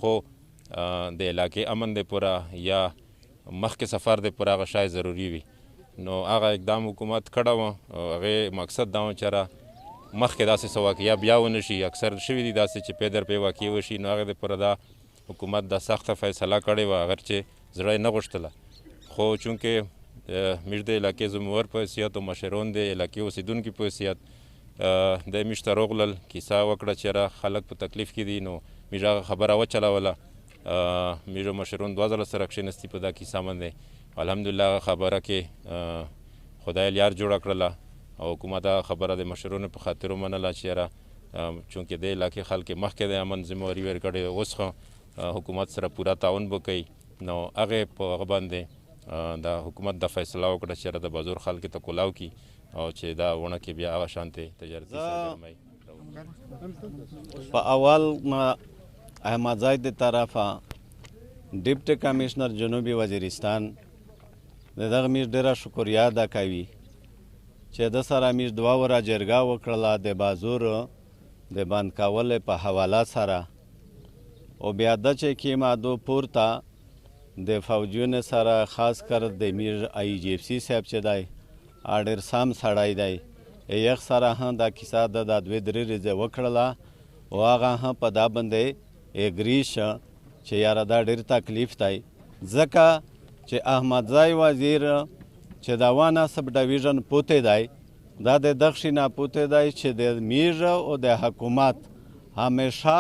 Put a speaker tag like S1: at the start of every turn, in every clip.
S1: خو د علاقې امن دی پوره یا مخکې سفر دی پوره هغه شاید ضروري وي نو هغه اقدام حکومت کړی و هغې مقصد دا و چې را مخکې داسې څه واقعیا بیا ونه شي اکثر شوي دي داسې چې پی در پی واقع وشي نو هغې دپاره دا حکومت دا سخته فیصله کړې وه اگر چې زړه یې نه غوښتله خو چونکې موږ د علاقې زموور په حیثیت او مشرون د علاقې اوسېدونکي په حیثیت دی موږ ته راغلل کیسه وکړه چې یاره خلک په تکلیف کې دي نو موږ هغه خبره وچلوله موږ مشرون 2 ځله سره کښېنستي په دا کیسه باندې الحمدلله هغه خبره کې خدای لار جوړه کړله او حکومت هغه خبره د مشرونو په خاطر ومنله چې یاره چونکې د علاقې خلک مخکې د امن ذمهواري ورکړې اوس خو حکومت سره پوره تعاون به کوي نو هغې په هغه باندې د حکومت د فیصله وکړه چې یاره د بازور خلکو ته کولاو کي او چې دا ونه کې بیا هغه شانتې تجارتي سرګرمۍ
S2: په اول احمد زاید طرفه ډیپټي کمیشنر جنوبي وزیرستان د دغه موږ ډېره شکریه ادا کوي چې د سره موږ 2 وره جرګه وکړله د بازور د بند کولو په حواله سره او بیا د چې کیمادو پورته د فوجونو سره خاص کر د میر آی جی اف سی صاحب چې دی ډېر سم سړی دی یخ سره هم دا کیسه د 2-3 ورځې وکړله او هغه هم په دا باندې اګري شه چې یاره دا ډېر تکلیف دی ځکه چې احمد ځای وزیر چې د 1 سب ډویژن پوتی دی دا د دغه شي نه پوتی دی چې د میر او د حکومت همیشه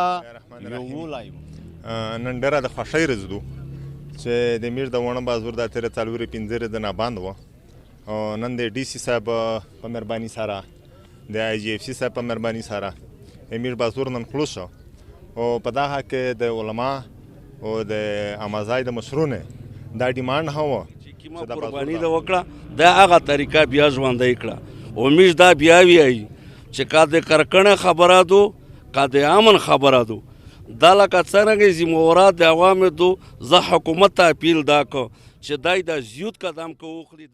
S2: یوولی
S3: نن ډېره د خوښۍ ورځ ده چې د میر د ونه بازور دا تېره 4-5 ورځې نه بند وه او نن د ډي سي صاحب په مهرباني سره د آی جي اف سی صاحب په مهرباني سره میر بازور نن خلاص شو او په دغه کې د علما او د امازای د مشرونه دا ډیمانډ هوا
S4: چې دا قرباني د وکړه دا هغه طریقه بیا ژوندۍ کړه او موږ دا بیا وایي چې کا د کرکنه خبره دو کا د امن خبره دو دا لکه څرنګه ذمهوارات د عوامو دو زه حکومت ته اپیل دا کو چې دای دا زیات قدم کو وخلي